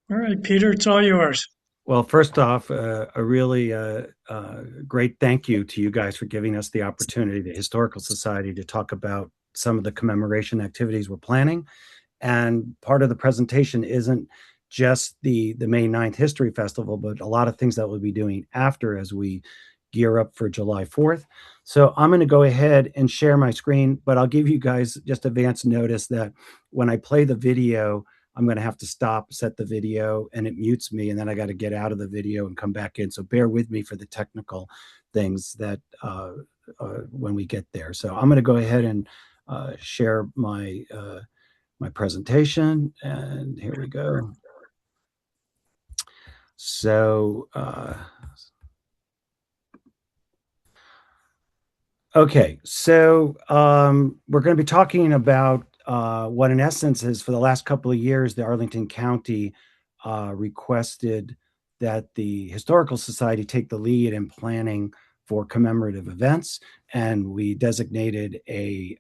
All right, Peter, it's all yours. Well, first off, a really great thank you to you guys for giving us the opportunity, the Historical Society, to talk about some of the commemoration activities we're planning. And part of the presentation isn't just the May 9th History Festival, but a lot of things that we'll be doing after as we gear up for July 4th. So I'm going to go ahead and share my screen, but I'll give you guys just advance notice that when I play the video, I'm going to have to stop, set the video, and it mutes me. And then I got to get out of the video and come back in. So bear with me for the technical things that when we get there. So I'm going to go ahead and share my presentation. And here we go. So, okay, so we're going to be talking about what, in essence, is for the last couple of years, the Arlington County requested that the Historical Society take the lead in planning for commemorative events, and we designated a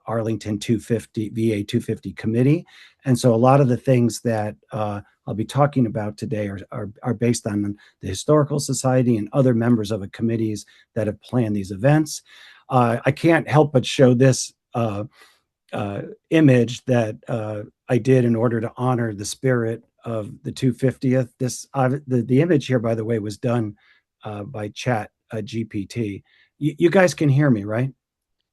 Arlington 250 VA 250 committee. And so a lot of the things that I'll be talking about today are based on the Historical Society and other members of the committees that have planned these events. I can't help but show this image that I did in order to honor the spirit of the 250th. The image here, by the way, was done by Chat GPT. You guys can hear me, right?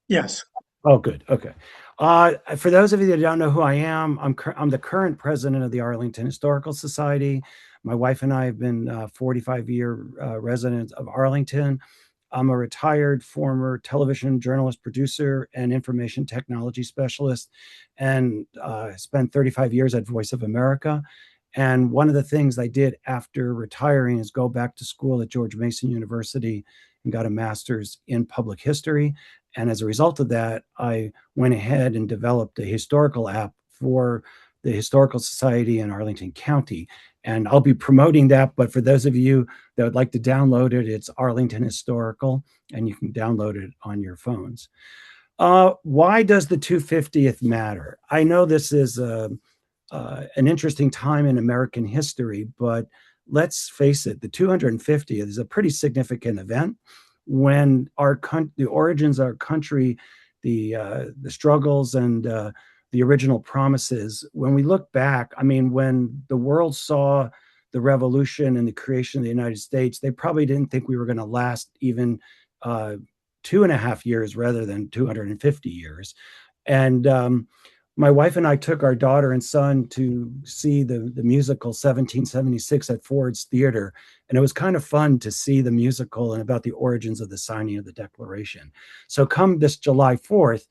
Yes. Oh, good. Okay. For those of you that don't know who I am, I'm the current president of the Arlington Historical Society. My wife and I have been 45-year residents of Arlington. I'm a retired former television journalist, producer, and information technology specialist, and spent 35 years at Voice of America. And one of the things I did after retiring is go back to school at George Mason University and got a master's in public history. And as a result of that, I went ahead and developed a historical app for the Historical Society in Arlington County. And I'll be promoting that. But for those of you that would like to download it, it's Arlington Historical, and you can download it on your phones. Why does the 250th matter? I know this is an interesting time in American history, but let's face it, the 250th is a pretty significant event when the origins of our country, the struggles and the original promises. When we look back, I mean, when the world saw the revolution and the creation of the United States, they probably didn't think we were going to last even 2.5 years rather than 250 years. And my wife and I took our daughter and son to see the musical 1776 at Ford's Theater. And it was kind of fun to see the musical and about the origins of the signing of the Declaration. So come this July 4th,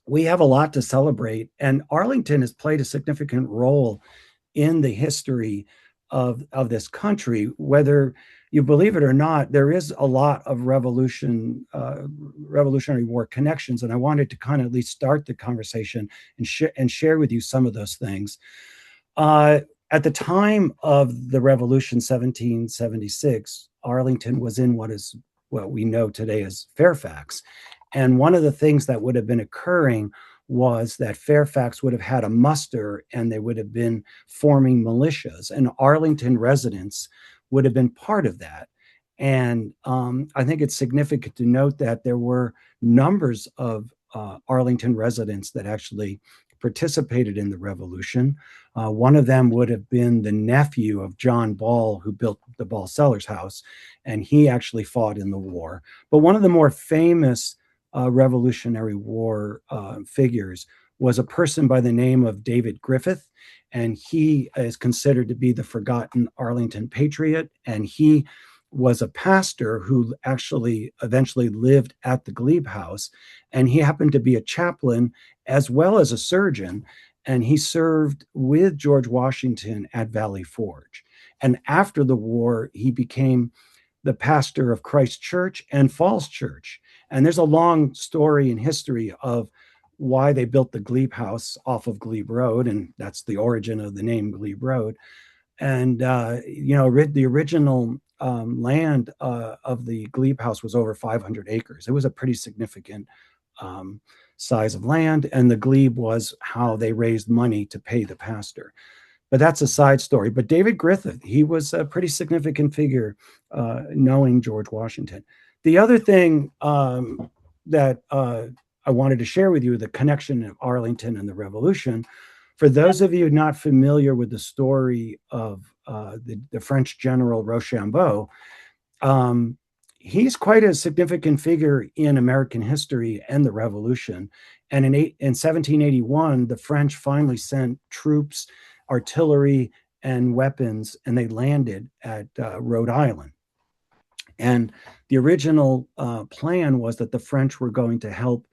we have a lot to celebrate. And Arlington has played a significant role in the history of this country. Whether you believe it or not, there is a lot of Revolutionary War connections, and I wanted to kind of at least start the conversation and share with you some of those things. At the time of the Revolution, 1776, Arlington was in what we know today as Fairfax, and one of the things that would have been occurring was that Fairfax would have had a muster and they would have been forming militias, and Arlington residents would have been part of that. And I think it's significant to note that there were numbers of Arlington residents that actually participated in the revolution. One of them would have been the nephew of John Ball, who built the Ball Cellars House, and he actually fought in the war. But one of the more famous Revolutionary War figures was a person by the name of David Griffith, and he is considered to be the forgotten Arlington patriot. And he was a pastor who actually eventually lived at the Glebe House, and he happened to be a chaplain as well as a surgeon, and he served with George Washington at Valley Forge. And after the war, he became the pastor of Christ Church and Falls Church. And there's a long story in history of why they built the Glebe House off of Glebe Road, and that's the origin of the name Glebe Road. And the original land of the Glebe House was over 500 acres. It was a pretty significant size of land, and the glebe was how they raised money to pay the pastor. but that's a side story. But David Griffith, he was a pretty significant figure, knowing George Washington. The other thing that I wanted to share with you, the connection of Arlington and the Revolution. For those of you not familiar with the story of the French general Rochambeau, um, he's quite a significant figure in American history and the Revolution. And in 1781, the French finally sent troops, artillery, and weapons, and they landed at Rhode Island. And the original plan was that the French were going to help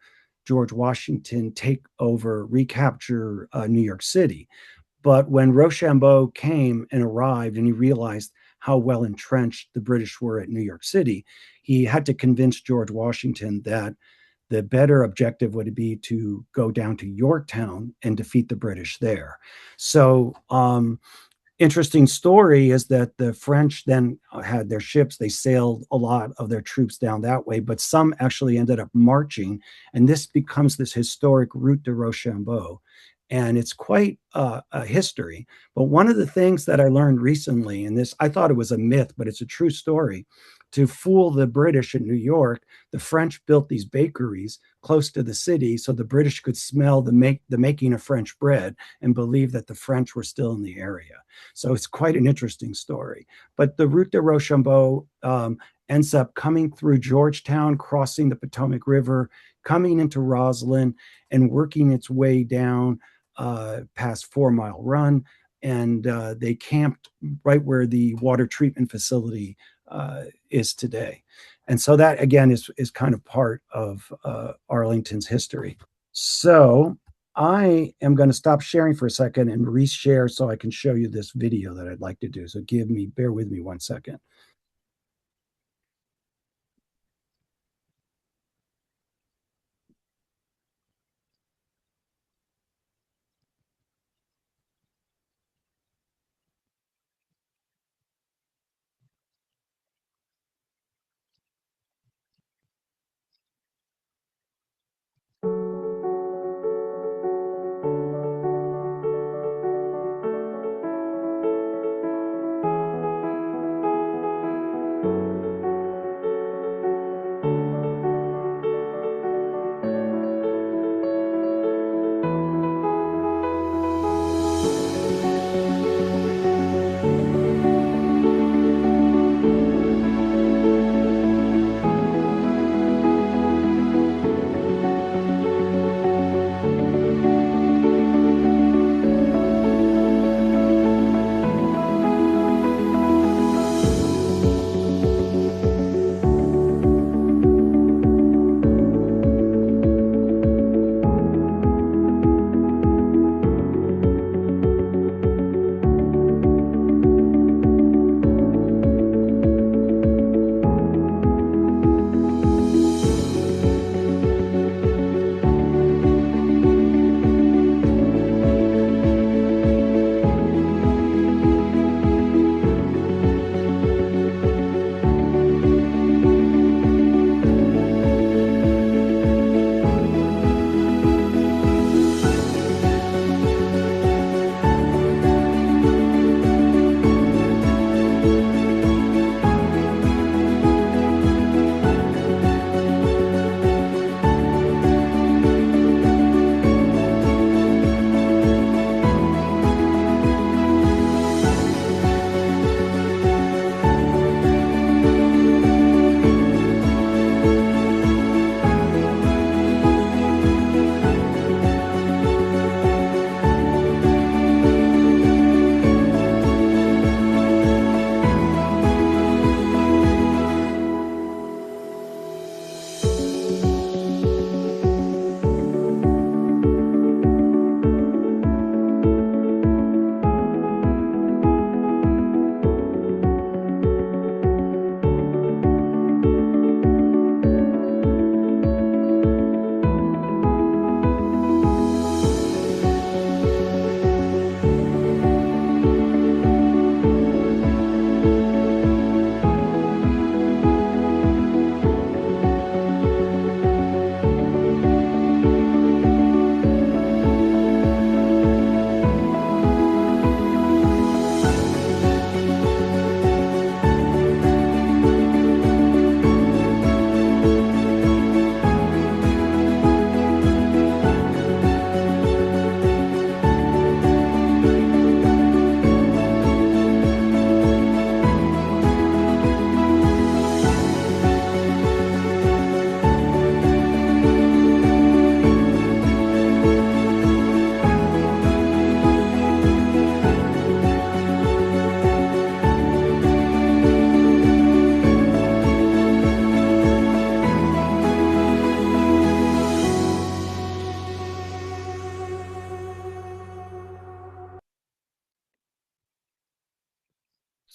George Washington take over, recapture New York City. But when Rochambeau came and arrived and he realized how well entrenched the British were at New York City, he had to convince George Washington that the better objective would be to go down to Yorktown and defeat the British there. So interesting story is that the French then had their ships. They sailed a lot of their troops down that way, but some actually ended up marching. And this becomes this historic route de Rochambeau. And it's quite a history. But one of the things that I learned recently, and this, I thought it was a myth, but it's a true story. To fool the British in New York, the French built these bakeries close to the city so the British could smell the making of French bread and believe that the French were still in the area. So it's quite an interesting story. But the Route de Rochambeau ends up coming through Georgetown, crossing the Potomac River, coming into Roslyn, and working its way down past 4 Mile Run. And they camped right where the water treatment facility is today. And so that, again, is kind of part of Arlington's history. So I am going to stop sharing for a second and reshare so I can show you this video that I'd like to do. So bear with me 1 second.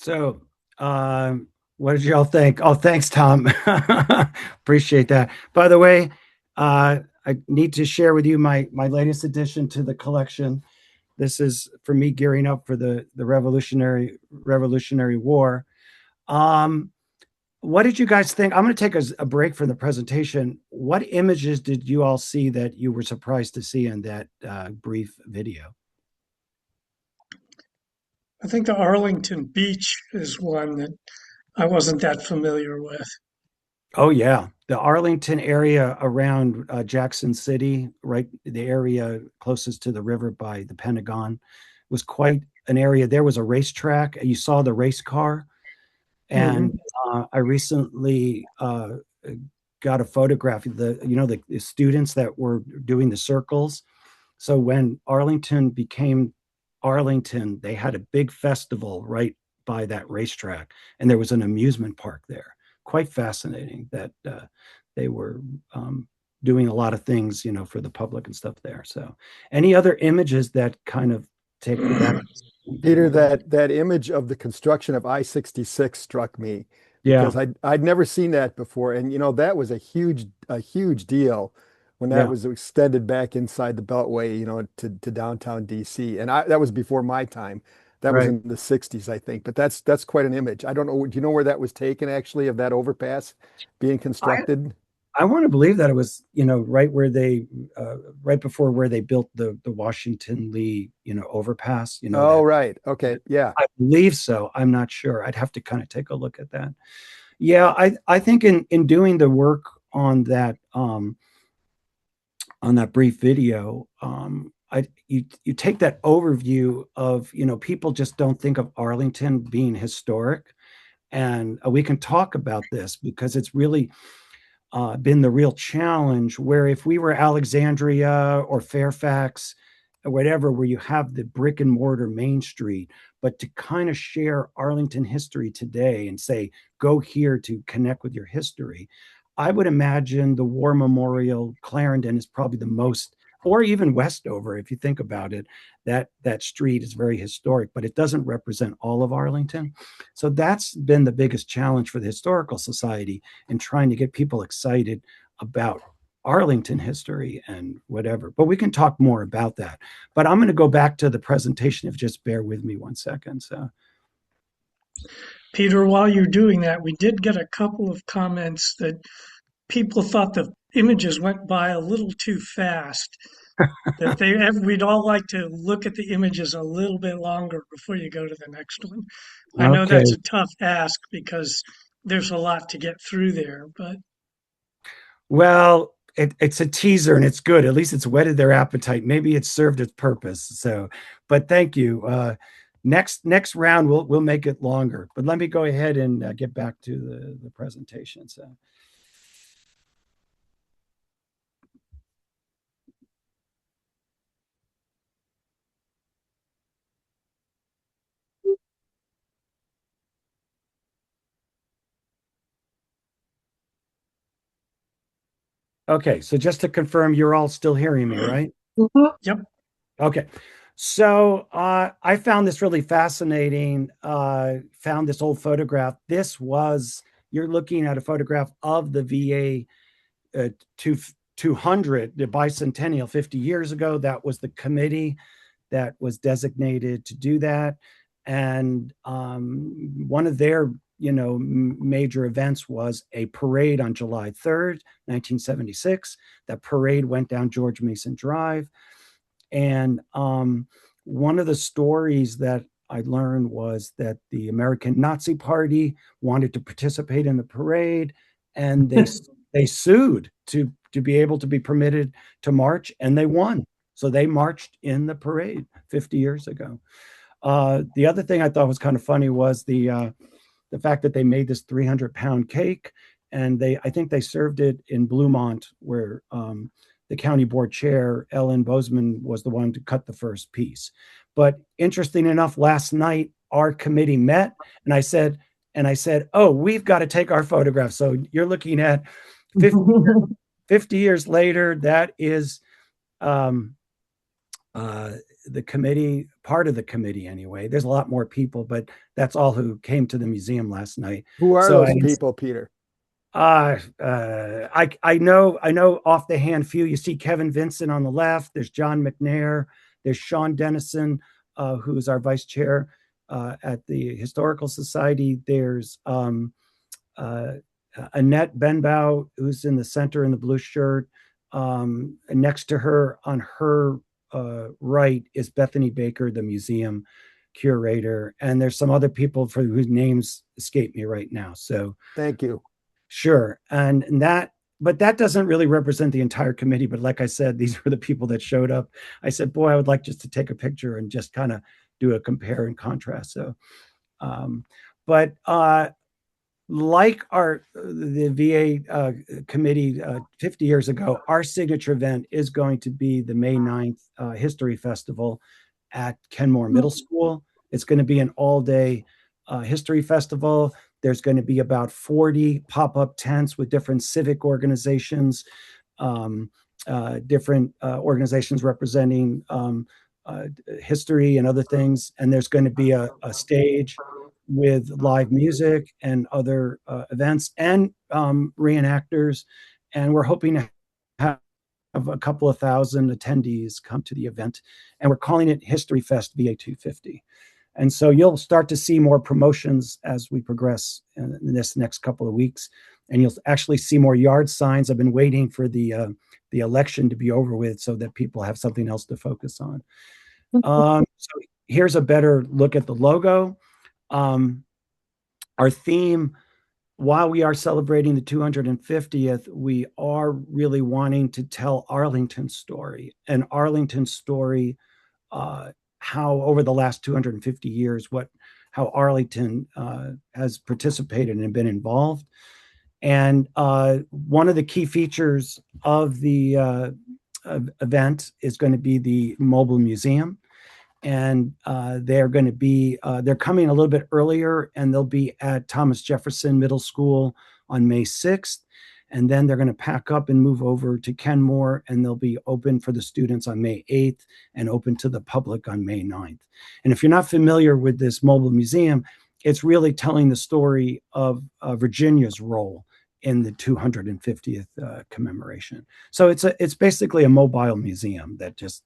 So, what did y'all think? Oh, thanks, Tom. Appreciate that. By the way, I need to share with you my latest addition to the collection. This is for me gearing up for the Revolutionary War. Um, what did you guys think? I'm going to take a break from the presentation. What images did you all see that you were surprised to see in that brief video? I think the Arlington Beach is one that I wasn't that familiar with. Oh yeah, the Arlington area around Jackson City, right, the area closest to the river by the Pentagon, was quite an area. There was a racetrack. You saw the race car, and Hmm. I recently got a photograph of the students that were doing the circles. So when Arlington became Arlington, they had a big festival right by that racetrack, and there was an amusement park there. Quite fascinating that they were doing a lot of things, for the public and stuff there. So, any other images that kind of take you back? Peter, that image of the construction of I-66 struck me Yeah, because I'd never seen that before. And that was a huge deal when that yeah, was extended back inside the Beltway, to downtown DC. And that was before my time. That was right. in the 60s, I think. But that's quite an image. I don't know. Do you know where that was taken actually, of that overpass being I constructed? I want to believe that it was, right where right before where they built the Washington Lee, overpass, Oh, right. Okay. Yeah. I believe so. I'm not sure. I'd have to kind of take a look at that. Yeah, I think in doing the work on that brief video, you take that overview of, people just don't think of Arlington being historic, and we can talk about this because it's really been the real challenge. Where if we were Alexandria or Fairfax or whatever, where you have the brick and mortar Main Street, but to kind of share Arlington history today and say, go here to connect with your history, I would imagine the War Memorial, Clarendon is probably the most, or even Westover, if you think about it, that street is very historic, but it doesn't represent all of Arlington. So that's been the biggest challenge for the Historical Society in trying to get people excited about Arlington history and whatever. But we can talk more about that. But I'm going to go back to the presentation if just bear with me 1 second. So, Peter, while you're doing that, we did get a couple of comments that people thought the images went by a little too fast. That we'd all like to look at the images a little bit longer before you go to the next one. I know that's okay. a tough ask because there's a lot to get through there, but Well, it's a teaser and it's good. At least it's whetted their appetite. Maybe it's served its purpose. So, but thank you. Next round we'll make it longer. But let me go ahead and get back to the presentation. So, okay. So just to confirm, you're all still hearing me, right? yep. Okay. So I found this really fascinating. Found this old photograph. You're looking at a photograph of the VA 200, the bicentennial 50 years ago. That was the committee that was designated to do that. And one of their major events was a parade on July 3rd, 1976. That parade went down George Mason Drive. And one of the stories that I learned was that the American Nazi Party wanted to participate in the parade, and they sued to be able to be permitted to march, and they won. So they marched in the parade 50 years ago. The other thing I thought was kind of funny was the fact that they made this 300-pound cake, and I think they served it in Bluemont, where the county board chair, Ellen Bozeman, was the one to cut the first piece. But interesting enough, last night our committee met, and I said, oh, we've got to take our photograph. So you're looking at 50, 50 years later. That is the committee, part of the committee anyway. There's a lot more people, but that's all who came to the museum last night. Who are So those people, Peter? I know off the hand few. You see Kevin Vincent on the left. There's John McNair. There's Sean Dennison, who's our vice chair at the Historical Society. There's uh, Annette Benbow, who's in the center in the blue shirt. Next to her, on her right, is Bethany Baker, the museum curator. And there's some other people for whose names escape me right now. So Thank you. sure. And that, but that doesn't really represent the entire committee. But like I said, these were the people that showed up. I said, boy, I would like just to take a picture and just kind of do a compare and contrast. So, but like the VA committee 50 years ago, our signature event is going to be the May 9th History Festival at Kenmore Middle School. It's going to be an all-day history festival. There's going to be about 40 pop-up tents with different civic organizations, different organizations representing history and other things. And there's going to be a stage with live music and other events and reenactors. And we're hoping to have a couple of thousand attendees come to the event. And we're calling it History Fest VA 250. And so you'll start to see more promotions as we progress in this next couple of weeks. And you'll actually see more yard signs. I've been waiting for the election to be over with so that people have something else to focus on. So here's a better look at the logo. Our theme, while we are celebrating the 250th, we are really wanting to tell Arlington's story, and Arlington's story, how over the last 250 years, how Arlington has participated and been involved. And one of the key features of the event is going to be the mobile museum. And they're coming a little bit earlier, and they'll be at Thomas Jefferson Middle School on May 6th. And then they're going to pack up and move over to Kenmore, and they'll be open for the students on May 8th and open to the public on May 9th. And if you're not familiar with this mobile museum, it's really telling the story of Virginia's role in the 250th commemoration. So it's basically a mobile museum that just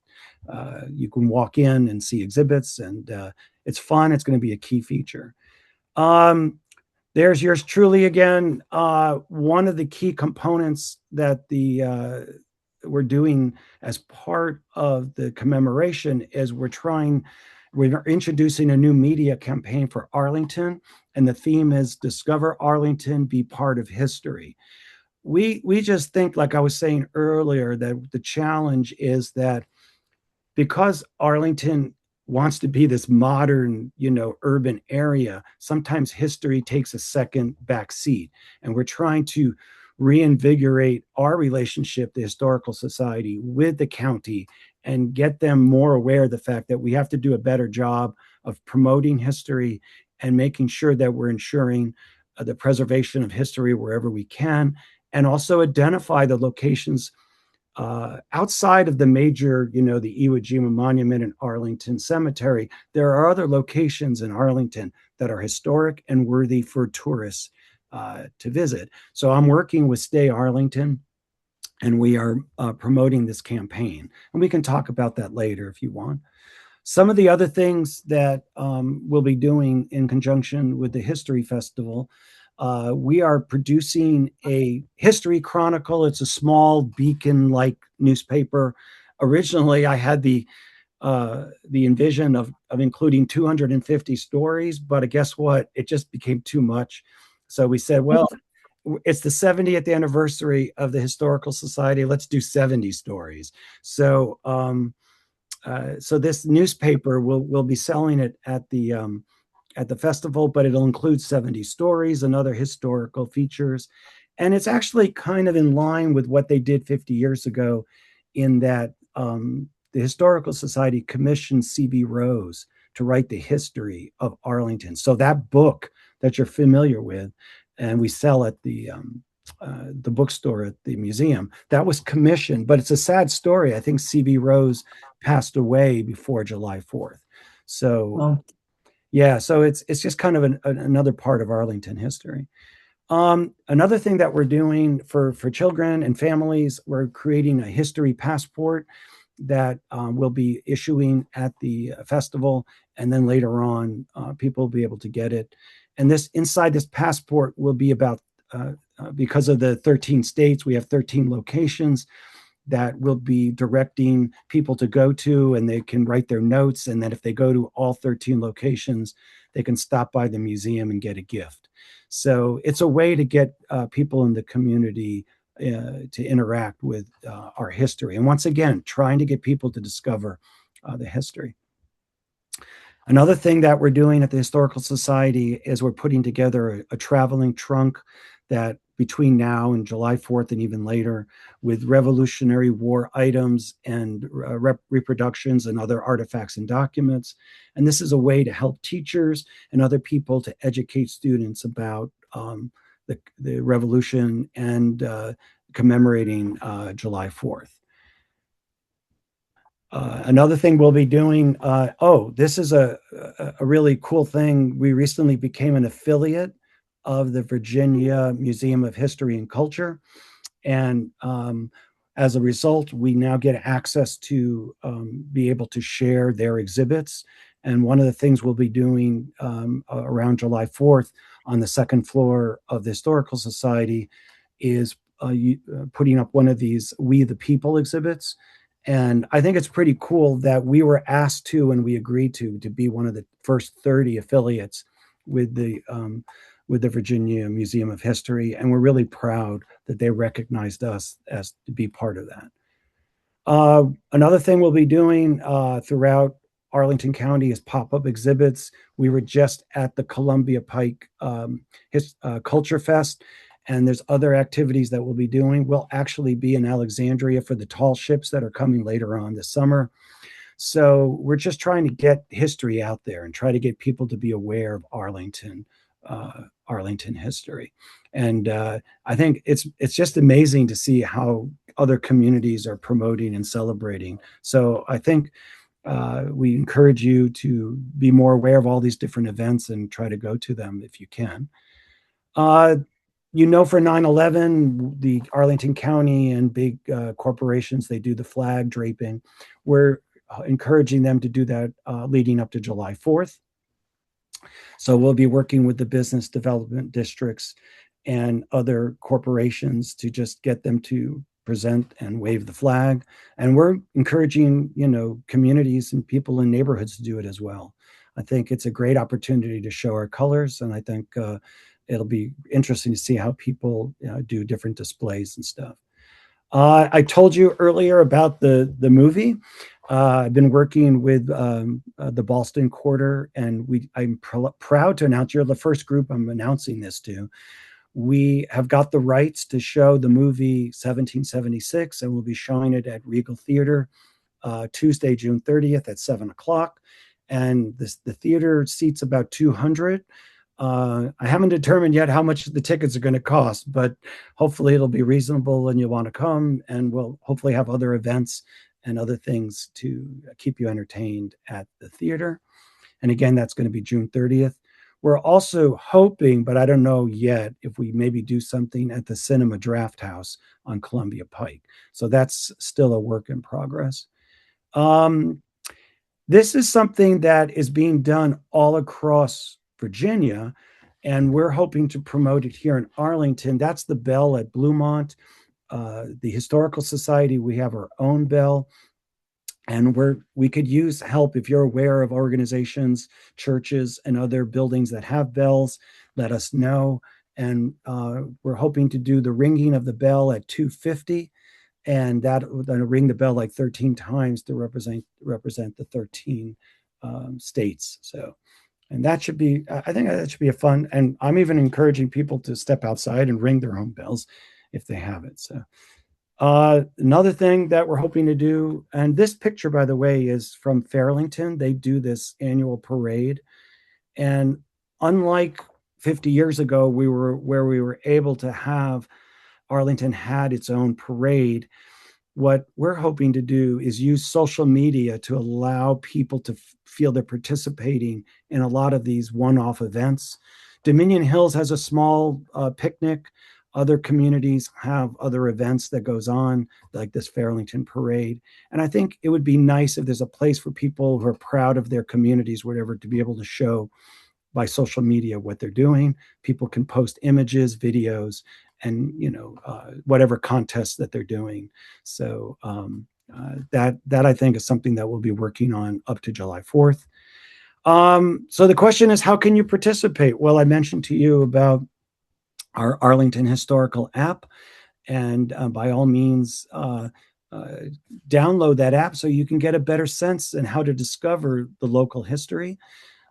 you can walk in and see exhibits, and it's fun. It's going to be a key feature. There's yours truly again. One of the key components that we're doing as part of the commemoration is we're introducing a new media campaign for Arlington, and the theme is Discover Arlington, Be Part of History. We just think, like I was saying earlier, that the challenge is that because Arlington wants to be this modern, urban area, sometimes history takes a second back seat. And we're trying to reinvigorate our relationship, the Historical Society, with the county, and get them more aware of the fact that we have to do a better job of promoting history and making sure that we're ensuring the preservation of history wherever we can, and also identify the locations outside of the major, the Iwo Jima Monument and Arlington Cemetery. There are other locations in Arlington that are historic and worthy for tourists to visit. So I'm working with Stay Arlington, and we are promoting this campaign. And we can talk about that later if you want. Some of the other things that we'll be doing in conjunction with the History Festival, we are producing a history chronicle. It's a small beacon-like newspaper. Originally, I had the envision of including 250 stories, but guess what? It just became too much. So we said, well, it's the 70th anniversary of the Historical Society. Let's do 70 stories. So this newspaper will be selling it at the festival, but it'll include 70 stories and other historical features. And it's actually kind of in line with what they did 50 years ago, in that the Historical Society commissioned C.B. Rose to write the history of Arlington. So that book that you're familiar with, and we sell at the the bookstore at the museum. That was commissioned, but it's a sad story. I think C.B. Rose passed away before July 4th. So Well, yeah, so it's just kind of another part of Arlington history. Another thing that we're doing for children and families, we're creating a history passport that we'll be issuing at the festival, and then later on, people will be able to get it. And this inside this passport will be about because of the 13 states, we have 13 locations that will be directing people to go to, and they can write their notes. And then if they go to all 13 locations, they can stop by the museum and get a gift. So it's a way to get people in the community to interact with our history. And once again, trying to get people to discover the history. Another thing that we're doing at the Historical Society is we're putting together a traveling trunk that between now and July 4th and even later, with Revolutionary War items and reproductions and other artifacts and documents. And this is a way to help teachers and other people to educate students about the revolution and commemorating July 4th. Another thing we'll be doing, this is a really cool thing. We recently became an affiliate of the Virginia Museum of History and Culture. And as a result, we now get access to be able to share their exhibits. And one of the things we'll be doing around July 4th on the second floor of the Historical Society is putting up one of these We the People exhibits. And I think it's pretty cool that we were asked to, and we agreed to be one of the first 30 affiliates with the Virginia Museum of History. And we're really proud that they recognized us as to be part of that. Another thing we'll be doing throughout Arlington County is pop-up exhibits. We were just at the Columbia Pike Culture Fest, and there's other activities that we'll be doing. We'll actually be in Alexandria for the tall ships that are coming later on this summer. So we're just trying to get history out there and try to get people to be aware of Arlington history. And I think it's just amazing to see how other communities are promoting and celebrating. So I think we encourage you to be more aware of all these different events and try to go to them if you can. For 9/11, the Arlington County and big corporations, they do the flag draping. We're encouraging them to do that leading up to July 4th. So we'll be working with the business development districts and other corporations to just get them to present and wave the flag. And we're encouraging, communities and people in neighborhoods to do it as well. I think it's a great opportunity to show our colors, and I think it'll be interesting to see how people do different displays and stuff. I told you earlier about the movie. I've been working with the Ballston Quarter, and I'm proud to announce, you're the first group I'm announcing this to. We have got the rights to show the movie 1776, and we'll be showing it at Regal Theater Tuesday, June 30th at 7 o'clock. And the theater seats about 200. I haven't determined yet how much the tickets are going to cost, but hopefully it'll be reasonable and you'll want to come, and we'll hopefully have other events and other things to keep you entertained at the theater. And again, that's going to be June 30th. We're also hoping, but I don't know yet, if we maybe do something at the Cinema Draft House on Columbia Pike. So that's still a work in progress. This is something that is being done all across Virginia, and we're hoping to promote it here in Arlington. That's the bell at Bluemont. The Historical Society, we have our own bell, and we could use help. If you're aware of organizations, churches, and other buildings that have bells, let us know. And we're hoping to do the ringing of the bell at 2:50, and that then ring the bell like 13 times to represent the 13 states. So. And I think that should be a fun, and I'm even encouraging people to step outside and ring their own bells if they have it. So another thing that we're hoping to do, and this picture, by the way, is from Fairlington. They do this annual parade. And unlike 50 years ago, we were able to have Arlington had its own parade. What we're hoping to do is use social media to allow people to feel they're participating in a lot of these one-off events. Dominion Hills has a small picnic. Other communities have other events that goes on, like this Fairlington parade. And I think it would be nice if there's a place for people who are proud of their communities, whatever, to be able to show by social media what they're doing. People can post images, videos, and whatever contests that they're doing. So that I think is something that we'll be working on up to July 4th. So the question is, how can you participate? Well, I mentioned to you about our Arlington Historical app, and by all means, download that app so you can get a better sense in how to discover the local history.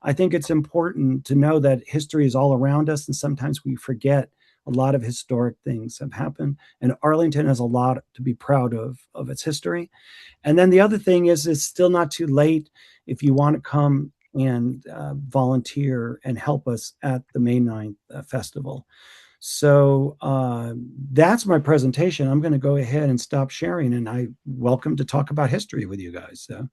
I think it's important to know that history is all around us, and sometimes we forget a lot of historic things have happened. And Arlington has a lot to be proud of its history. And then the other thing is, it's still not too late if you want to come and volunteer and help us at the May 9th festival. So that's my presentation. I'm going to go ahead and stop sharing, and I welcome to talk about history with you guys. So.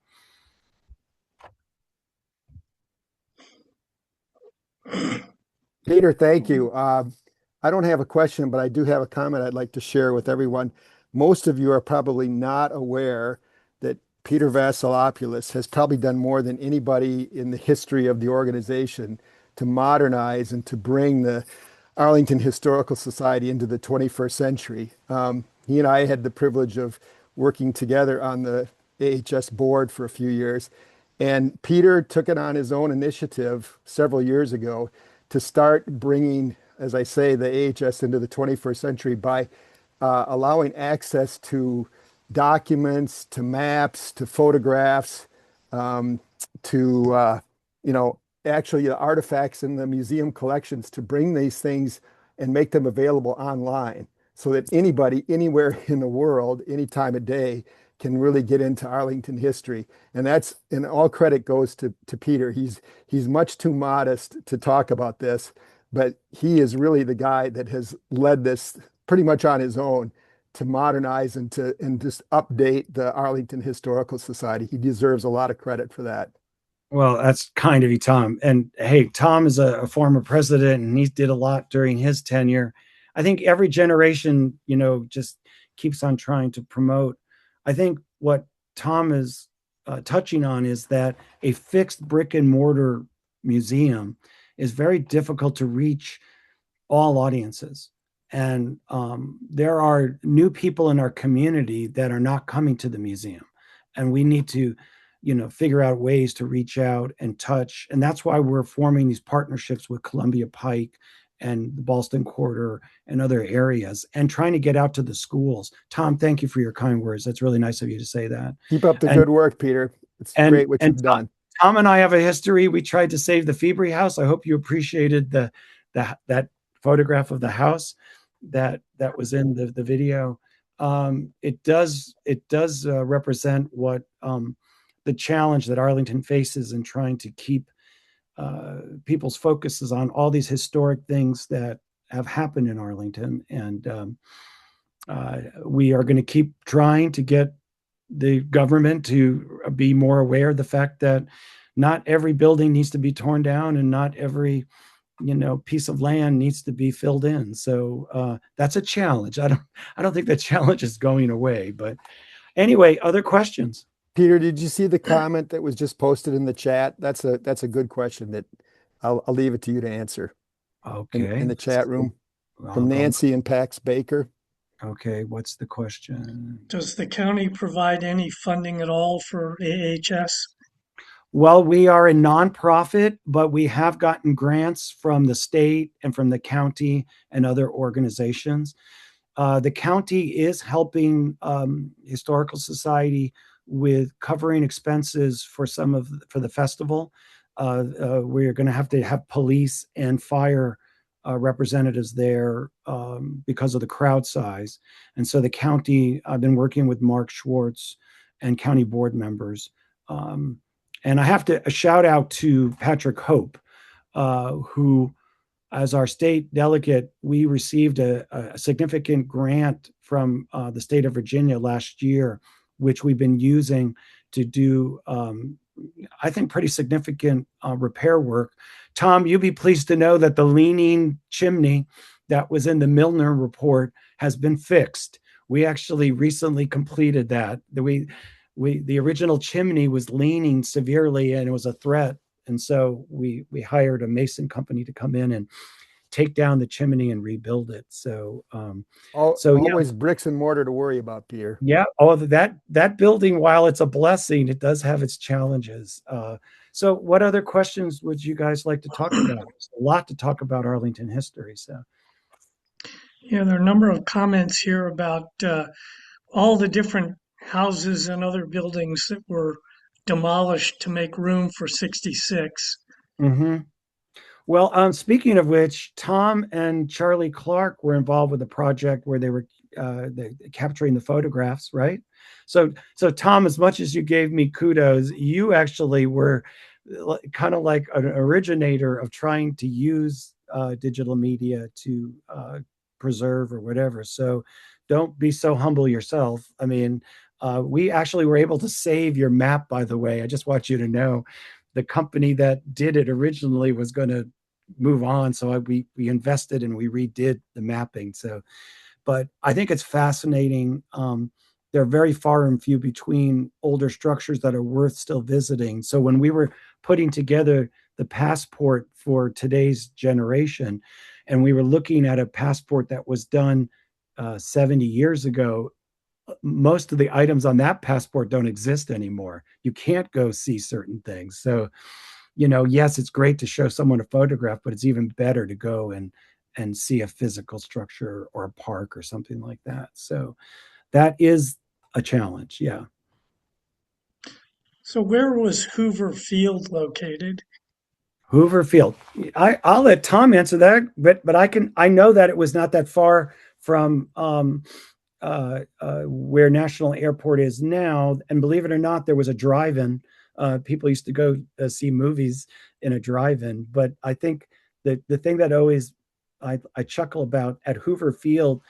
Peter, thank you. I don't have a question, but I do have a comment I'd like to share with everyone. Most of you are probably not aware that Peter Vaselopulos has probably done more than anybody in the history of the organization to modernize and to bring the Arlington Historical Society into the 21st century. He and I had the privilege of working together on the AHS board for a few years. And Peter took it on his own initiative several years ago to start bringing, as I say, the AHS into the 21st century by allowing access to documents, to maps, to photographs, to actually the artifacts in the museum collections, to bring these things and make them available online so that anybody anywhere in the world, any time of day, can really get into Arlington history. And all credit goes to Peter. He's much too modest to talk about this, but he is really the guy that has led this pretty much on his own to modernize and just update the Arlington Historical Society. He deserves a lot of credit for that. Well, that's kind of you, Tom. And hey, Tom is a former president, and he did a lot during his tenure. I think every generation, just keeps on trying to promote. I think what Tom is touching on is that a fixed brick and mortar museum is very difficult to reach all audiences. And there are new people in our community that are not coming to the museum. And we need to figure out ways to reach out and touch. And that's why we're forming these partnerships with Columbia Pike and the Ballston Quarter and other areas, and trying to get out to the schools. Tom, thank you for your kind words. That's really nice of you to say that. Keep up the good work, Peter. It's great what you've done. Tom and I have a history. We tried to save the Febri house. I hope you appreciated that photograph of the house that was in the video. It does represent what the challenge that Arlington faces in trying to keep people's focuses on all these historic things that have happened in Arlington. And we are going to keep trying to get the government to be more aware of the fact that not every building needs to be torn down, and not every piece of land needs to be filled in. So that's a challenge. I don't think that challenge is going away. But anyway, other questions? Peter, did you see the comment that was just posted in the chat? That's a good question that I'll leave it to you to answer. Okay. In the chat room from Nancy and Pax Baker. Okay, what's the question? Does the county provide any funding at all for AHS? Well, we are a nonprofit, but we have gotten grants from the state and from the county and other organizations. The county is helping Historical Society with covering expenses for for the festival. We're going to have police and fire representatives there because of the crowd size. And so the county, I've been working with Mark Schwartz and county board members. And I have to shout out to Patrick Hope, who as our state delegate, we received a significant grant from the state of Virginia last year, which we've been using to do, I think, pretty significant repair work. Tom, you'll be pleased to know that the leaning chimney that was in the Milner report has been fixed. We actually recently completed that. The original chimney was leaning severely and it was a threat. And so we hired a mason company to come in and take down the chimney and rebuild it. So Always bricks and mortar to worry about, Peter. yeah. Oh, that building, while it's a blessing, it does have its challenges. So what other questions would you guys like to talk about? There's a lot to talk about Arlington history. So Yeah, there are a number of comments here about all the different houses and other buildings that were demolished to make room for 66. mm-hmm. Well, speaking of which, Tom and Charlie Clark were involved with a project where they were capturing the photographs, right? So Tom, as much as you gave me kudos, you actually were kind of like an originator of trying to use digital media to preserve or whatever. So don't be so humble yourself. I mean, we actually were able to save your map, by the way. I just want you to know the company that did it originally was going to move on. So we invested and we redid the mapping. So, but I think it's fascinating. They're very far and few between older structures that are worth still visiting. So when we were putting together the passport for today's generation, and we were looking at a passport that was done 70 years ago, most of the items on that passport don't exist anymore. You can't go see certain things. So, yes, it's great to show someone a photograph, but it's even better to go and see a physical structure or a park or something like that. So that is a challenge. Yeah. So where was Hoover Field located? Hoover Field. I'll let Tom answer that, but I know that it was not that far from where National Airport is now. And believe it or not, there was a drive-in. People used to go see movies in a drive-in. But I think that the thing that always I chuckle about at Hoover Field,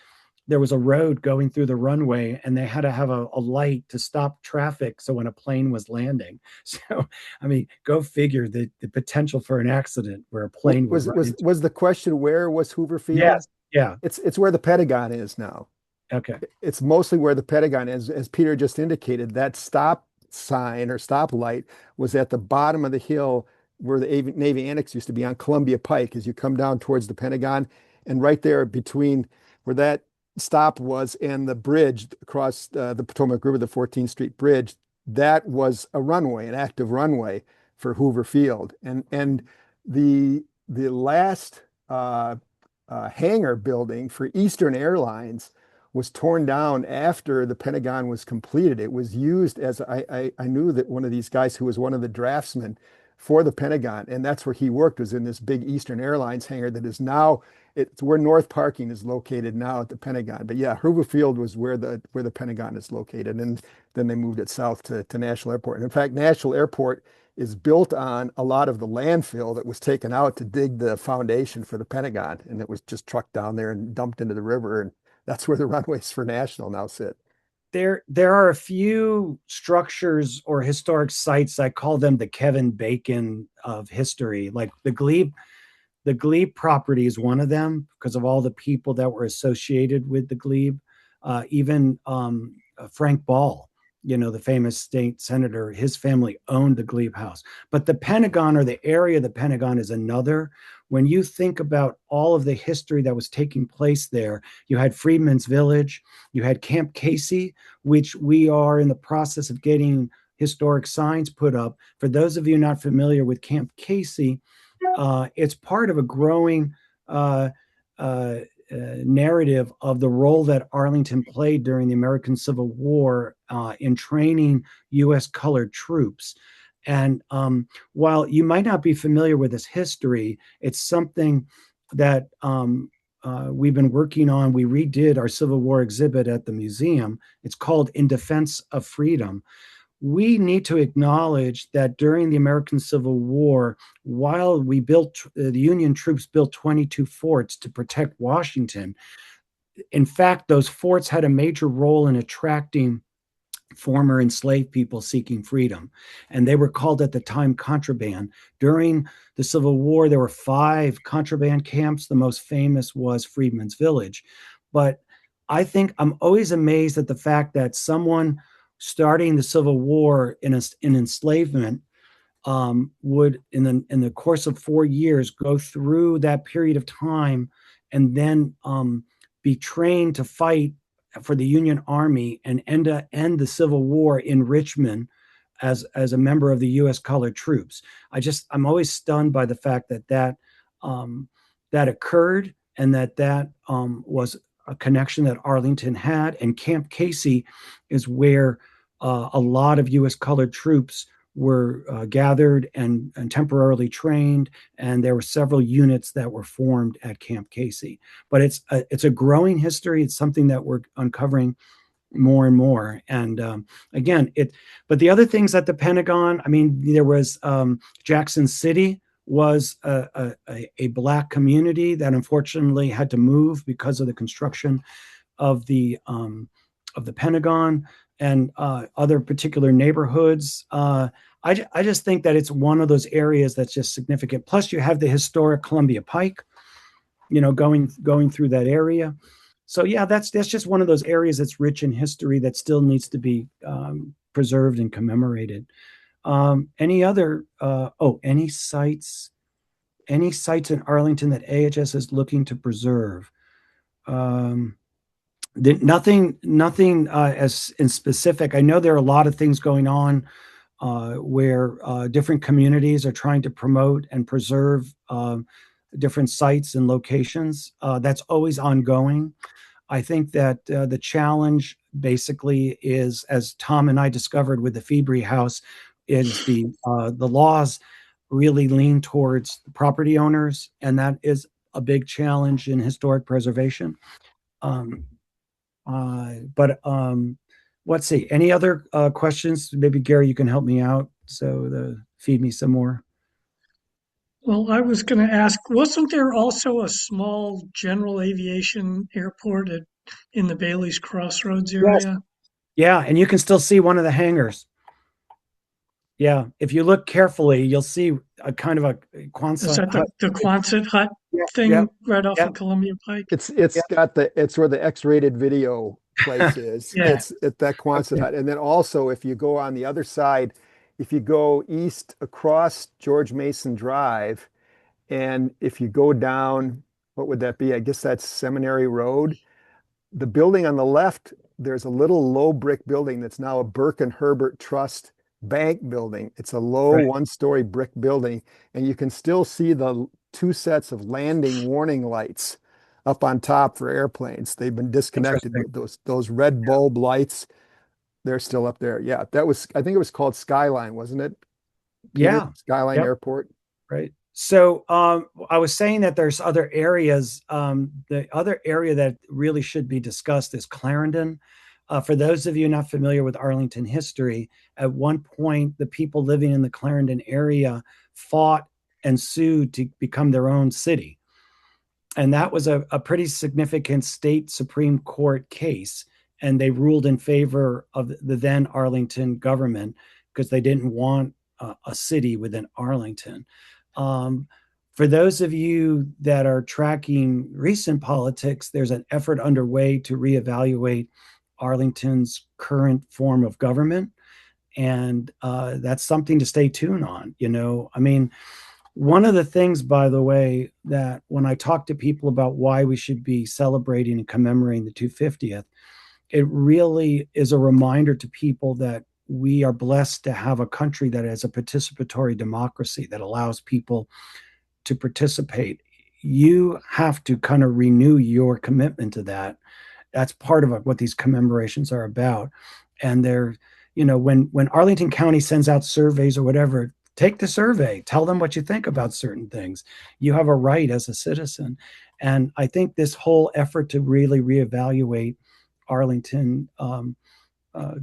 there was a road going through the runway and they had to have a light to stop traffic. So when a plane was landing. So, I mean, go figure the potential for an accident where a plane was the question, where was Hoover Field? Yes. Yeah. It's where the Pentagon is now. Okay. It's mostly where the Pentagon is. As Peter just indicated, that stop sign or stop light was at the bottom of the hill where the Navy Annex used to be on Columbia Pike as you come down towards the Pentagon. And right there between where that stop was and the bridge across the Potomac River, the 14th Street Bridge, that was a runway, an active runway for Hoover Field. And the last hangar building for Eastern Airlines was torn down after the Pentagon was completed. It was used as I knew that one of these guys who was one of the draftsmen for the Pentagon, and that's where he worked, was in this big Eastern Airlines hangar that is now, it's where North Parking is located now at the Pentagon. But yeah, Hoover Field was where the Pentagon is located, and then they moved it south to National Airport. And in fact, National Airport is built on a lot of the landfill that was taken out to dig the foundation for the Pentagon, and it was just trucked down there and dumped into the river, and that's where the runways for National now sit. There are a few structures or historic sites. I call them the Kevin Bacon of history. Like the Glebe property is one of them because of all the people that were associated with the Glebe. Even Frank Ball, the famous state senator, his family owned the Glebe House. But the Pentagon, or the area of the Pentagon, is another. When you think about all of the history that was taking place there, you had Freedman's Village, you had Camp Casey, which we are in the process of getting historic signs put up. For those of you not familiar with Camp Casey, it's part of a growing narrative of the role that Arlington played during the American Civil War in training U.S. colored troops. And while you might not be familiar with this history, it's something that we've been working on. We redid our Civil War exhibit at the museum. It's called In Defense of Freedom, we need to acknowledge that during the American Civil War, while the Union troops built 22 forts to protect Washington, in fact, those forts had a major role in attracting former enslaved people seeking freedom. And they were called at the time contraband. During the Civil War, there were 5 contraband camps. The most famous was Freedmen's Village. But I think I'm always amazed at the fact that someone starting the Civil War in enslavement would, in the course of 4 years, go through that period of time and then be trained to fight for the Union Army and end the Civil War in Richmond as a member of the U.S. colored troops. I'm always stunned by the fact that occurred, and that was a connection that Arlington had. And Camp Casey is where a lot of U.S. colored troops were gathered and temporarily trained, and there were several units that were formed at Camp Casey. But it's a growing history. It's something that we're uncovering more and more. And again, but the other things at the Pentagon, I mean, there was Jackson City was a Black community that unfortunately had to move because of the construction of the Pentagon and other particular neighborhoods. I just think that it's one of those areas that's just significant. Plus, you have the historic Columbia Pike, going through that area. So yeah, that's just one of those areas that's rich in history that still needs to be preserved and commemorated. Any sites in Arlington that AHS is looking to preserve? Nothing as in specific. I know there are a lot of things going on where different communities are trying to promote and preserve different sites and locations. That's always ongoing. I think that the challenge basically is, as Tom and I discovered with the Febri House, is the laws really lean towards the property owners, and that is a big challenge in historic preservation. Let's see. Any other questions? Maybe Gary, you can help me out. Feed me some more. Well, I was going to ask, wasn't there also a small general aviation airport in the Bailey's Crossroads Yes. area? Yeah, and you can still see one of the hangars. Yeah, if you look carefully, you'll see a kind of a Is that Quonset hut. the Quonset hut thing Yeah, right off yeah, of Columbia Pike? It's yeah. it's where the X-rated video place is. Yeah. It's at that Quonset Okay. hut. And then also, if you go on the other side, if you go east across George Mason Drive, and if you go down, what would that be? I guess that's Seminary Road. The building on the left, there's a little low brick building that's now a Burke and Herbert Trust bank building. It's a low Right. one-story brick building, and you can still see the 2 sets of landing warning lights up on top for airplanes. They've been disconnected. Interesting. Those red bulb lights, they're still up there. Yeah, I think it was called Skyline, wasn't it, Peter? Yeah. Skyline Yep. Airport. Right. So I was saying that there's other areas. The other area that really should be discussed is Clarendon. For those of you not familiar with Arlington history, at one point, the people living in the Clarendon area fought and sued to become their own city. And that was a pretty significant state Supreme Court case. And they ruled in favor of the then Arlington government because they didn't want a city within Arlington. For those of you that are tracking recent politics, there's an effort underway to reevaluate Arlington's current form of government. And that's something to stay tuned on. I mean, one of the things, by the way, that when I talk to people about why we should be celebrating and commemorating the 250th, it really is a reminder to people that we are blessed to have a country that has a participatory democracy that allows people to participate. You have to kind of renew your commitment to that. That's part of what these commemorations are about. And they're, when Arlington County sends out surveys or whatever, take the survey, tell them what you think about certain things. You have a right as a citizen. And I think this whole effort to really reevaluate Arlington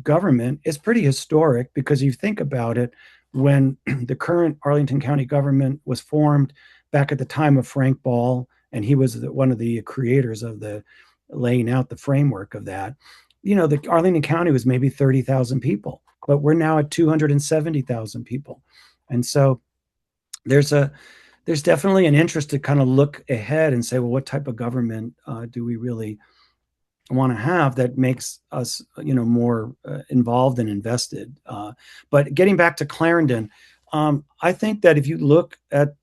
government is pretty historic because you think about it, when the current Arlington County government was formed back at the time of Frank Ball, and he was one of the creators of the laying out the framework of that. The Arlington County was maybe 30,000 people, but we're now at 270,000 people. And so there's a there's definitely an interest to kind of look ahead and say, well, what type of government do we really want to have that makes us, more involved and invested. But getting back to Clarendon, I think that if you look at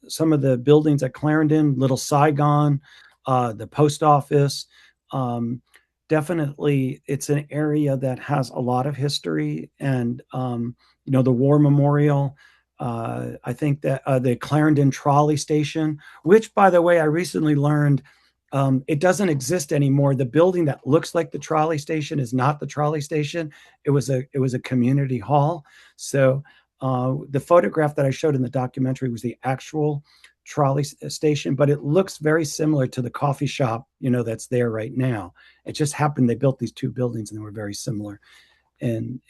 some of the buildings at Clarendon, Little Saigon, the post office, definitely it's an area that has a lot of history, and the War Memorial. I think that the Clarendon Trolley Station, which, by the way, I recently learned it doesn't exist anymore. The building that looks like the trolley station is not the trolley station. It was a community hall. So the photograph that I showed in the documentary was the actual trolley station, but it looks very similar to the coffee shop, that's there right now. It just happened they built these two buildings and they were very similar in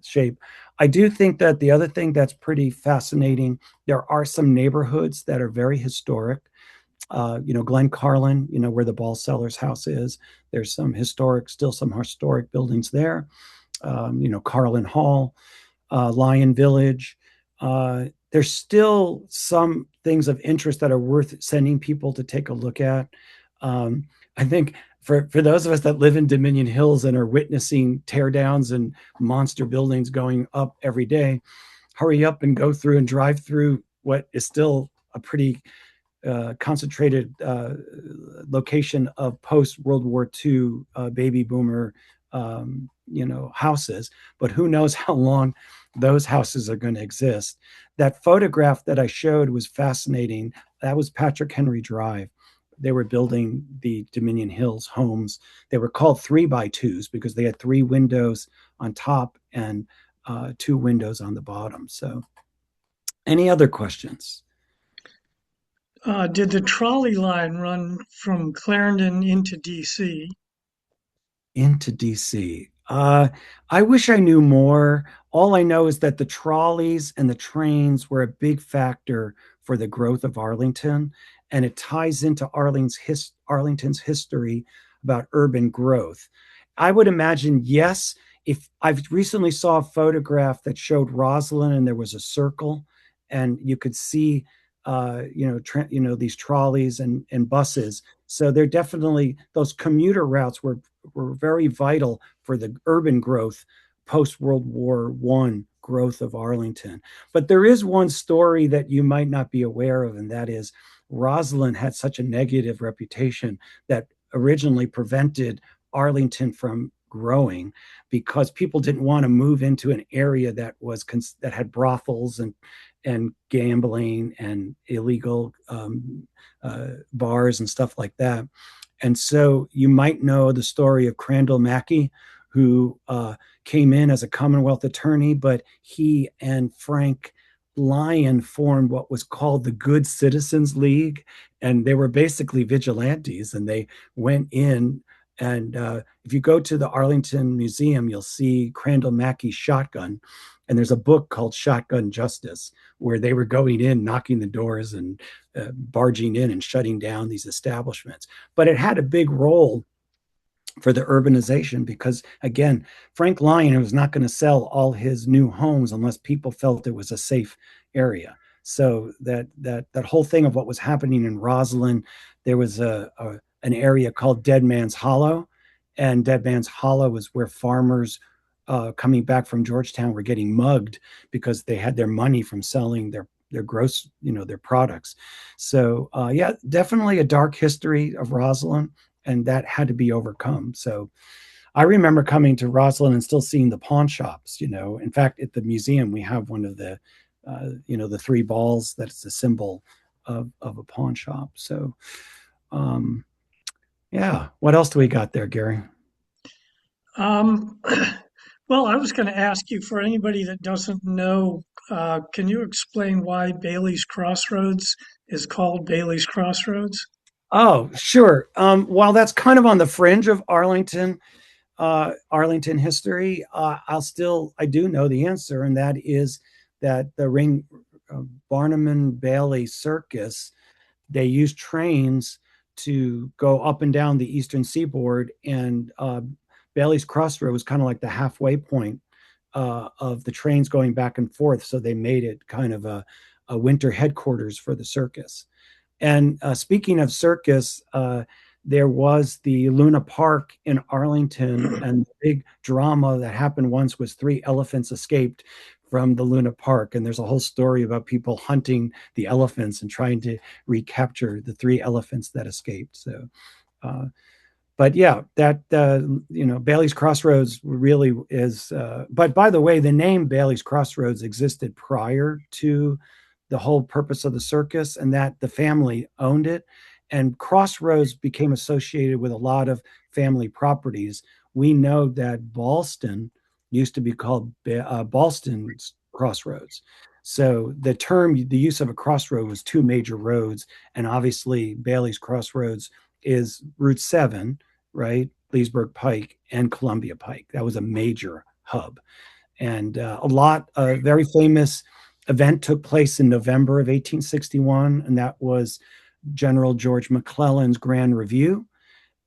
shape. I do think that the other thing that's pretty fascinating, there are some neighborhoods that are very historic. Glen Carlin, where the Ball Sellers house is. There's still some historic buildings there. Carlin Hall, Lion Village. There's still some things of interest that are worth sending people to take a look at. I think for those of us that live in Dominion Hills and are witnessing teardowns and monster buildings going up every day, hurry up and go through and drive through what is still a pretty concentrated location of post-World War II baby boomer, houses. But who knows how long those houses are going to exist. That photograph that I showed was fascinating. That was Patrick Henry Drive. They were building the Dominion Hills homes. They were called 3x2s because they had 3 windows on top and 2 windows on the bottom. So, any other questions? Did the trolley line run from Clarendon into DC? Into DC. I wish I knew more. All I know is that the trolleys and the trains were a big factor for the growth of Arlington, and it ties into Arlington's history about urban growth. I would imagine, yes, if I've recently saw a photograph that showed Roslyn and there was a circle, and you could see these trolleys and buses. So they're definitely, those commuter routes were very vital for the urban growth post World War I growth of Arlington. But there is one story that you might not be aware of, and that is Roslyn had such a negative reputation that originally prevented Arlington from growing because people didn't want to move into an area that had brothels and gambling and illegal bars and stuff like that. And so you might know the story of Crandall Mackey, who came in as a Commonwealth attorney, but he and Frank Lyon formed what was called the Good Citizens League. And they were basically vigilantes, and they went in. And if you go to the Arlington Museum, you'll see Crandall Mackey's shotgun. And there's a book called Shotgun Justice, where they were going in, knocking the doors and barging in and shutting down these establishments. But it had a big role for the urbanization because, again, Frank Lyon was not going to sell all his new homes unless people felt it was a safe area. So that whole thing of what was happening in Roslyn, there was an area called Dead Man's Hollow, and Dead Man's Hollow was where farmers coming back from Georgetown were getting mugged because they had their money from selling their gross, their products. So yeah, definitely a dark history of Roslyn, and that had to be overcome. So I remember coming to Roslyn and still seeing the pawn shops. In fact, at the museum we have one of the the 3 balls that's a symbol of a pawn shop. So yeah, what else do we got there, Gary? Um, well, I was going to ask you, for anybody that doesn't know, can you explain why Bailey's Crossroads is called Bailey's Crossroads? Oh, sure. While that's kind of on the fringe of Arlington, Arlington history, I do know the answer, and that is that the Barnum and Bailey Circus, they used trains to go up and down the eastern seaboard, and Bailey's Crossroad was kind of like the halfway point of the trains going back and forth. So they made it kind of a winter headquarters for the circus. And speaking of circus, there was the Luna Park in Arlington, and the big drama that happened once was three elephants escaped from the Luna Park. And there's a whole story about people hunting the elephants and trying to recapture the three elephants that escaped. So, but yeah, that Bailey's Crossroads really is. But by the way, the name Bailey's Crossroads existed prior to the whole purpose of the circus, and that the family owned it. And Crossroads became associated with a lot of family properties. We know that Ballston used to be called Ballston's Crossroads. So the use of a crossroad was two major roads, and obviously Bailey's Crossroads is Route 7, right? Leesburg Pike and Columbia Pike. That was a major hub. And a very famous event took place in November of 1861, and that was General George McClellan's Grand Review.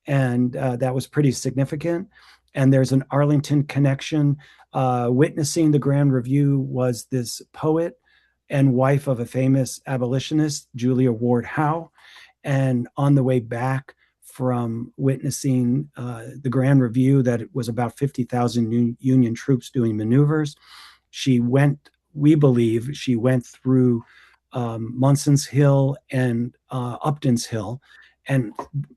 And that was pretty significant. And there's an Arlington connection. Witnessing the Grand Review was this poet and wife of a famous abolitionist, Julia Ward Howe. And on the way back from witnessing the Grand Review, that it was about 50,000 Union troops doing maneuvers, we believe she went through Munson's Hill and Upton's Hill. And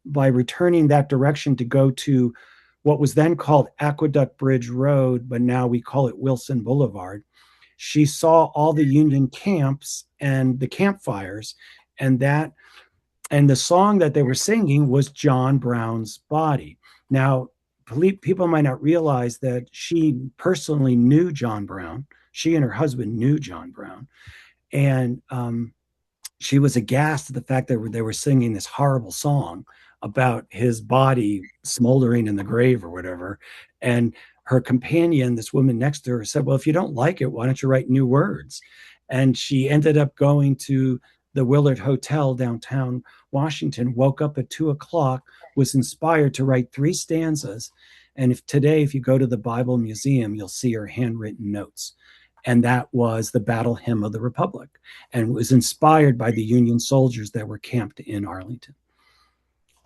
by returning that direction to go to what was then called Aqueduct Bridge Road, but now we call it Wilson Boulevard, she saw all the Union camps and the campfires, and the song that they were singing was John Brown's Body. Now, people might not realize that she personally knew John Brown. She and her husband knew John Brown. And she was aghast at the fact that they were singing this horrible song about his body smoldering in the grave or whatever. And her companion, this woman next to her, said, well, if you don't like it, why don't you write new words? And she ended up going to the Willard Hotel downtown Washington, woke up at 2:00, was inspired to write 3 stanzas. And if you go to the Bible Museum, you'll see her handwritten notes. And that was the Battle Hymn of the Republic, and was inspired by the Union soldiers that were camped in Arlington.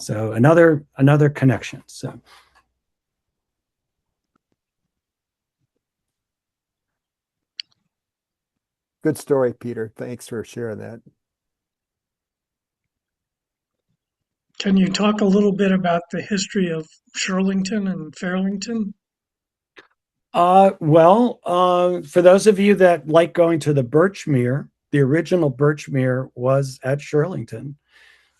So another connection. So Good story, Peter. Thanks for sharing that. Can you talk a little bit about the history of Shirlington and Fairlington? For those of you that like going to the Birchmere, the original Birchmere was at Shirlington.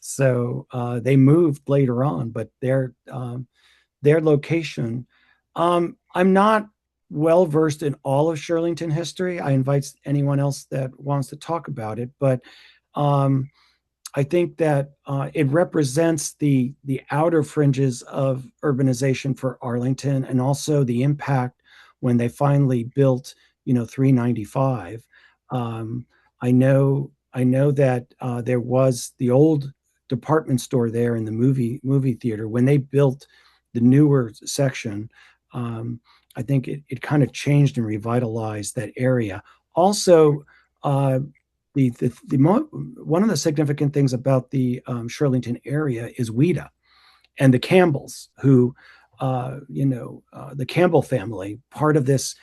So they moved later on, but their location. I'm not well versed in all of Shirlington history. I invite anyone else that wants to talk about it, but I think that it represents the outer fringes of urbanization for Arlington, and also the impact when they finally built, 395. I know that there was the old department store there in the movie theater. When they built the newer section, I think it kind of changed and revitalized that area. Also, one of the significant things about the Shirlington area is WIDA and the Campbells, who, the Campbell family, part of this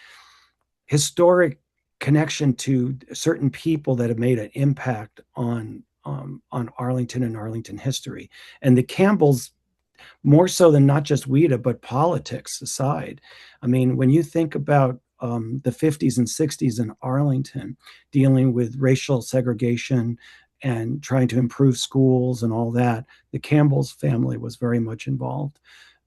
historic connection to certain people that have made an impact on Arlington and Arlington history. And the Campbells, more so than not just WIDA, but politics aside. I mean, when you think about the 50s and 60s in Arlington, dealing with racial segregation and trying to improve schools and all that, the Campbell's family was very much involved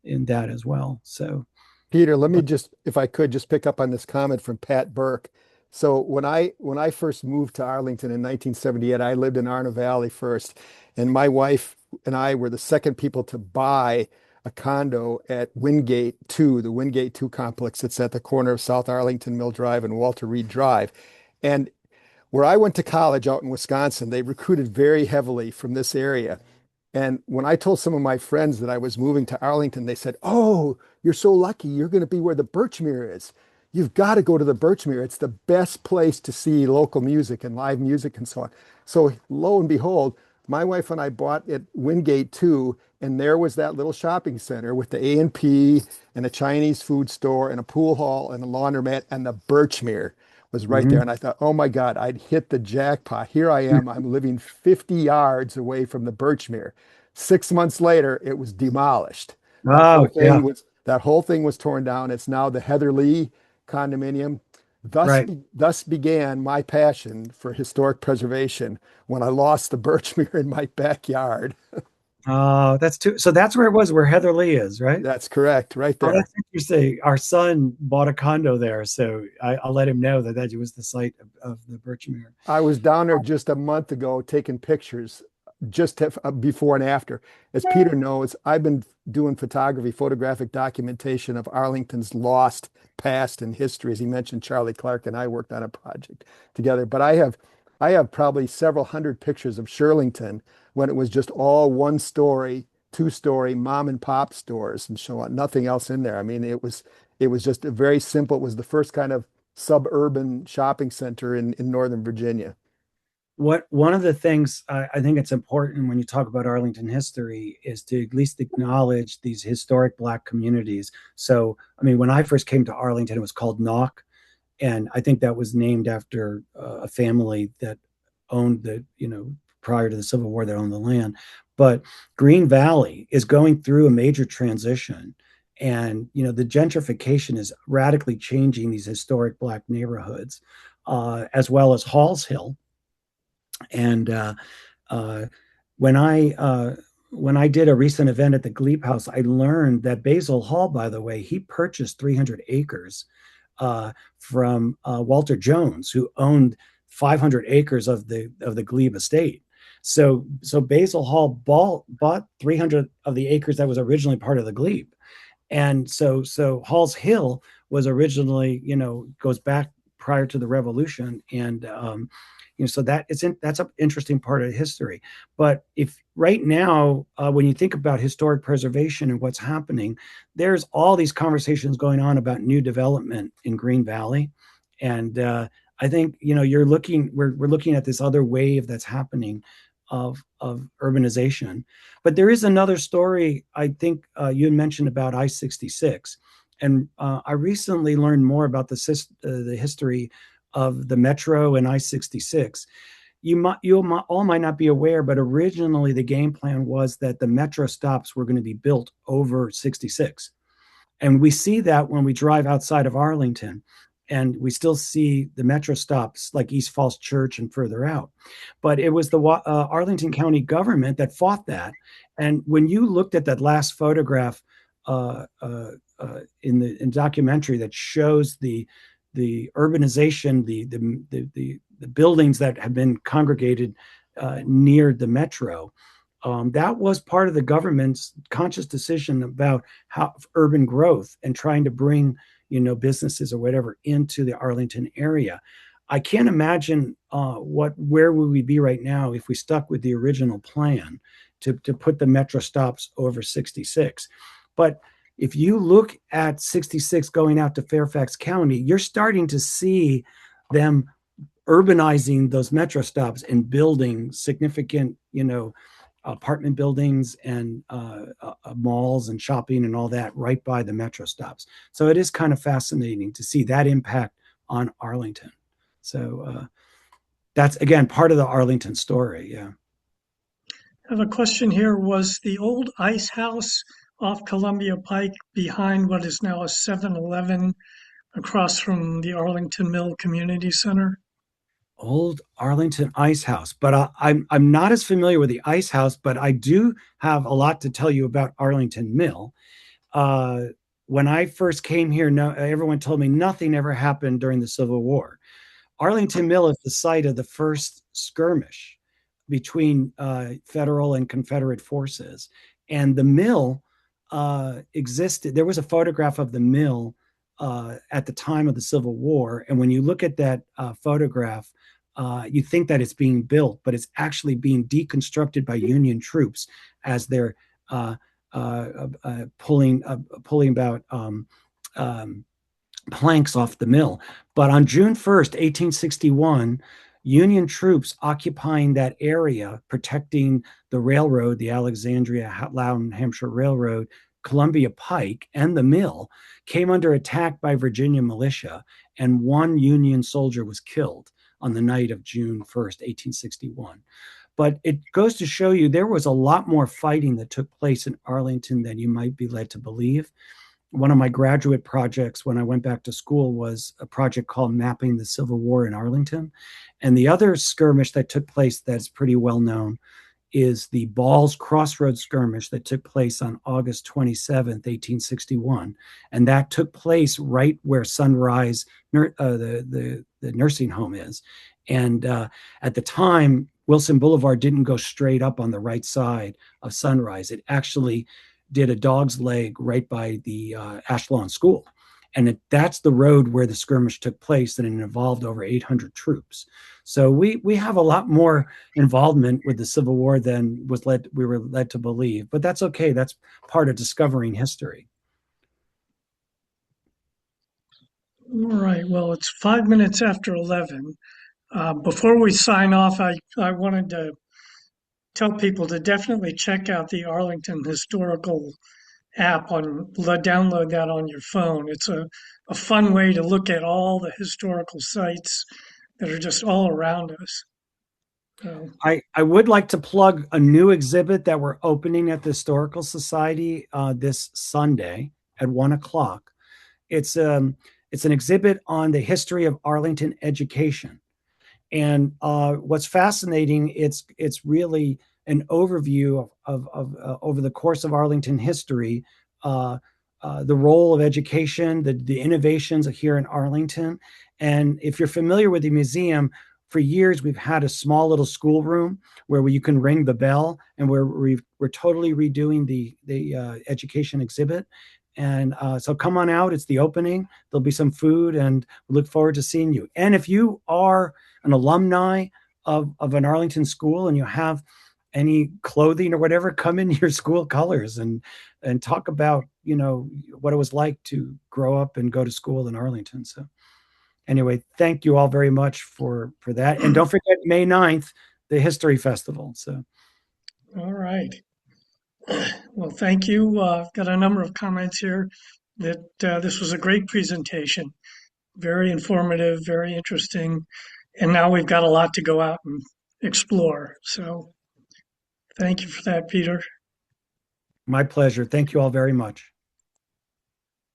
in that as well. So, Peter, let me just, if I could, just pick up on this comment from Pat Burke. So when I first moved to Arlington in 1978, I lived in Arno Valley first, and my wife and I were the second people to buy a condo at Wingate 2, the Wingate 2 complex that's at the corner of South Arlington Mill Drive and Walter Reed Drive. And where I went to college out in Wisconsin, they recruited very heavily from this area. And when I told some of my friends that I was moving to Arlington, they said, "Oh, you're so lucky. You're going to be where the Birchmere is. You've got to go to the Birchmere. It's the best place to see local music and live music and so on." So lo and behold, my wife and I bought at Wingate 2, and there was that little shopping center with the A&P and a Chinese food store and a pool hall and a laundromat, and the Birchmere was right there. Mhm. And I thought, oh my God, I'd hit the jackpot. Here I am. I'm living 50 yards away from the Birchmere. 6 months later, it was demolished. Oh, yeah, That whole thing was torn down. It's now the Heather Lee condominium. right. Thus began my passion for historic preservation when I lost the Birchmere in my backyard. Oh, that's too. So that's where it was, where Heather Lee is, right? That's correct, right Oh, there. that's interesting. Our son bought a condo there, so I'll let him know that that was the site of the Birchmere. I was down there just a month ago taking pictures before and after. As Peter knows, I've been doing photography, photographic documentation of Arlington's lost past and history. As he mentioned, Charlie Clark and I worked on a project together. But I have probably several hundred pictures of Shirlington when it was just all one story, two-story mom and pop stores and so on. Nothing else in there. I mean, it was just a very simple. It was the first kind of suburban shopping center in Northern Virginia. What one of the things I think it's important when you talk about Arlington history is to at least acknowledge these historic Black communities. So, I mean, when I first came to Arlington, it was called Knock, and I think that was named after a family that owned the, prior to the Civil War, that owned the land. But Green Valley is going through a major transition, and the gentrification is radically changing these historic Black neighborhoods, as well as Halls Hill. And uh, when I did a recent event at the Glebe House, I learned that Basil Hall, by the way, he purchased 300 acres from Walter Jones, who owned 500 acres of the Glebe estate. So Basil Hall bought 300 of the acres that was originally part of the Glebe. And so Hall's Hill was originally, goes back prior to the Revolution, and so that's an interesting part of history. But if right now, when you think about historic preservation and what's happening, there's all these conversations going on about new development in Green Valley, and I think we're looking at this other wave that's happening of urbanization. But there is another story. I think you had mentioned about I-66, and I recently learned more about the history of the Metro and I-66. You all might not be aware, but originally the game plan was that the Metro stops were going to be built over 66. And we see that when we drive outside of Arlington, and we still see the Metro stops like East Falls Church and further out. But it was the Arlington County government that fought that. And when you looked at that last photograph in the documentary that shows the urbanization, the buildings that have been congregated near the Metro, that was part of the government's conscious decision about how urban growth and trying to bring businesses or whatever into the Arlington area. I can't imagine where would we be right now if we stuck with the original plan to put the Metro stops over 66. But if you look at 66 going out to Fairfax County, you're starting to see them urbanizing those Metro stops and building significant, apartment buildings and malls and shopping and all that right by the Metro stops. So it is kind of fascinating to see that impact on Arlington. So that's, again, part of the Arlington story. Yeah. I have a question here. Was the old ice house off Columbia Pike behind what is now a 7-Eleven across from the Arlington Mill Community Center? Old Arlington Ice House, but I'm not as familiar with the Ice House, but I do have a lot to tell you about Arlington Mill. Uh, when I first came here, no, everyone told me nothing ever happened during the Civil War. Arlington Mill is the site of the first skirmish between federal and Confederate forces, and the mill existed. There was a photograph of the mill at the time of the Civil War, and when you look at that photograph, you think that it's being built, but it's actually being deconstructed by Union troops as they're pulling about planks off the mill. But on June 1st, 1861, Union troops occupying that area, protecting the railroad, the Alexandria Loudon Hampshire Railroad, Columbia Pike, and the mill, came under attack by Virginia militia, and one Union soldier was killed on the night of June 1st, 1861. But it goes to show you there was a lot more fighting that took place in Arlington than you might be led to believe. One of my graduate projects when I went back to school was a project called Mapping the Civil War in Arlington. And the other skirmish that took place that's pretty well known is the Ball's Crossroads skirmish that took place on August 27th, 1861. And that took place right where Sunrise, the nursing home is. And at the time, Wilson Boulevard didn't go straight up on the right side of Sunrise. It actually did a dog's leg right by the Ashlawn School. And that's the road where the skirmish took place, and it involved over 800 troops. So we have a lot more involvement with the Civil War than we were led to believe. But that's okay. That's part of discovering history. All right. Well, it's 5 minutes after 11. Before we sign off, I wanted to tell people to definitely check out the Arlington Historical app download that on your phone. It's a fun way to look at all the historical sites that are just all around us. I would like to plug a new exhibit that we're opening at the Historical Society this Sunday at 1 o'clock. It's an exhibit on the history of Arlington education. And what's fascinating, it's really an overview of over the course of Arlington history, the role of education, the innovations here in Arlington. And if you're familiar with the museum, for years we've had a small little schoolroom where you can ring the bell, and we're totally redoing the education exhibit. And so come on out. It's the opening. There'll be some food, and we look forward to seeing you. And if you are an alumni of an Arlington school and you have any clothing or whatever, come in your school colors and talk about, what it was like to grow up and go to school in Arlington. So anyway, thank you all very much for that. And don't forget May 9th, the History Festival. So. All right. Well, thank you. Got a number of comments here that this was a great presentation, very informative, very interesting. And now we've got a lot to go out and explore. So thank you for that, Peter. My pleasure. Thank you all very much.